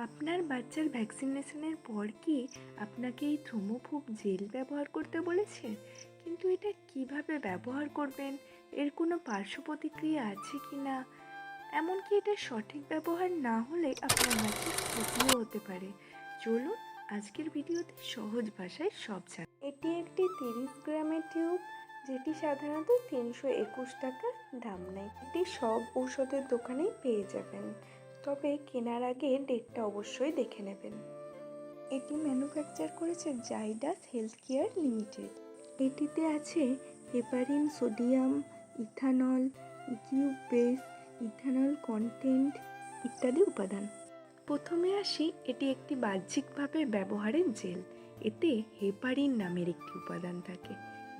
আপনার বাচ্চার ভ্যাকসিনেশনের পর কি আপনাকে এই থ্রোমোফোব জেল ব্যবহার করতে বলেছে? কিন্তু এটা কিভাবে ব্যবহার করবেন, এর কোনো পার্শ্ব প্রতিক্রিয়া আছে কি না, এমনকি এটা সঠিক ব্যবহার না হলে আপনার বাচ্চার ক্ষতিও হতে পারে। চলুন আজকের ভিডিওতে সহজ ভাষায় সব জানাই। এটি একটি 30 গ্রামের টিউব, যেটি সাধারণত 321 টাকা দাম নেয়। এটি সব ঔষধের দোকানেই পেয়ে যাবেন, তবে কেনার আগে ডেটটা অবশ্যই দেখে নেবেন। এটি ম্যানুফ্যাকচার করেছে জাইডাস হেলথ কেয়ার লিমিটেড। এটিতে আছে হেপারিন, সোডিয়াম, ইথানল, ইকিউব বেস, ইথানল কন্টেন্ট ইত্যাদি উপাদান। প্রথমে আসি, এটি একটি বাহ্যিকভাবে ব্যবহারের জেল। এতে হেপারিন নামের একটি উপাদান থাকে,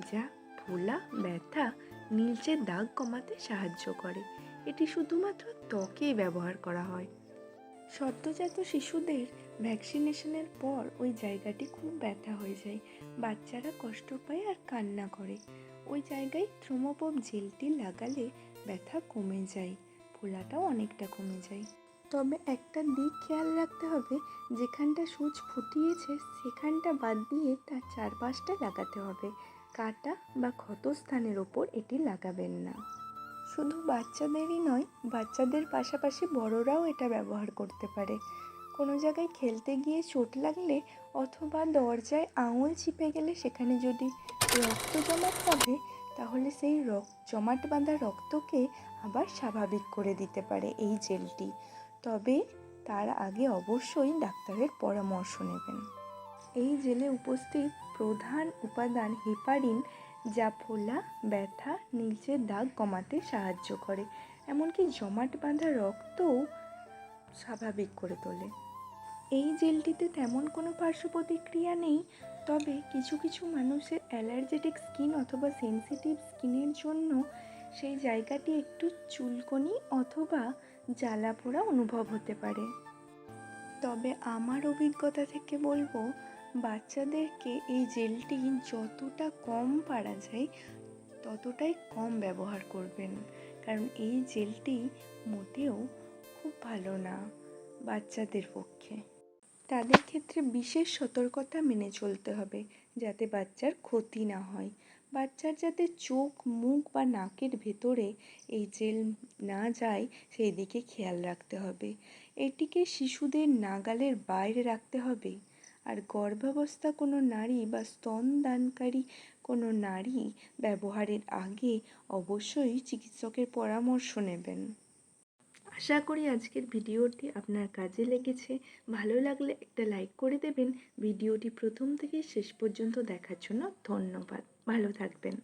যা ফোলা, ব্যথা, নীলচে দাগ কমাতে সাহায্য করে। এটি শুধুমাত্র ত্বকেই ব্যবহার করা হয়। সদ্যজাত শিশুদের ভ্যাকসিনেশনের পর ওই জায়গাটি খুব ব্যথা হয়ে যায়, বাচ্চারা কষ্ট পায় আর কান্না করে। ওই জায়গায় থ্রোমোফোব জেলটি লাগালে ব্যথা কমে যায়, ফোলাটাও অনেকটা কমে যায়। তবে একটা দিক খেয়াল রাখতে হবে, যেখানটা সূচ ফুটিয়েছে সেখানটা বাদ দিয়ে তার চারপাশটা লাগাতে হবে। কাটা বা ক্ষতস্থানের ওপর এটি লাগাবেন না। শুধু বাচ্চাদেরই নয়, বাচ্চাদের পাশাপাশি বড়রাও এটা ব্যবহার করতে পারে। কোনো জায়গায় খেলতে গিয়ে চোট লাগলে অথবা দরজায় আঙুল চিপে গেলে সেখানে যদি রক্ত জমাট বাঁধে, তাহলে সেই জমাট বাঁধা রক্তকে আবার স্বাভাবিক করে দিতে পারে এই জেলটি। তবে তার আগে অবশ্যই ডাক্তারের পরামর্শ নেবেন। এই জেলে উপস্থিত প্রধান উপাদান হেপারিন, যা ফোলা, ব্যথা, নীলচে দাগ কমাতে সাহায্য করে, এমনকি জমাট বাঁধা রক্তও স্বাভাবিক করে তোলে। এই জেলটিতে তেমন কোনো পার্শ্ব প্রতিক্রিয়া নেই, তবে কিছু কিছু মানুষের অ্যালার্জেটিক স্কিন অথবা সেনসিটিভ স্কিনের জন্য সেই জায়গাটি একটু চুলকনি অথবা জ্বালা পোড়া অনুভব হতে পারে। তবে আমার অভিজ্ঞতা থেকে বলবো, বাচ্চাদেরকে এই জেলটি যতটা কম পারা যায় ততটাই কম ব্যবহার করবেন, কারণ এই জেলটি মোটেও খুব ভালো না বাচ্চাদের পক্ষে। তাদের ক্ষেত্রে বিশেষ সতর্কতা মেনে চলতে হবে, যাতে বাচ্চার ক্ষতি না হয়। বাচ্চার যাতে চোখ, মুখ বা নাকের ভেতরে এই জেল না যায় সেই দিকে খেয়াল রাখতে হবে। এটিকে শিশুদের নাগালের বাইরে রাখতে হবে। আর গর্ভাবস্থা কোনো নারী বা স্তনদানকারী কোনো নারী ব্যবহারের আগে অবশ্যই চিকিৎসকের পরামর্শ নেবেন। আশা করি আজকের ভিডিওটি আপনার কাজে লেগেছে। ভালো লাগলে একটা লাইক করে দেবেন। ভিডিওটি প্রথম থেকে শেষ পর্যন্ত দেখার জন্য ধন্যবাদ। ভালো থাকবেন।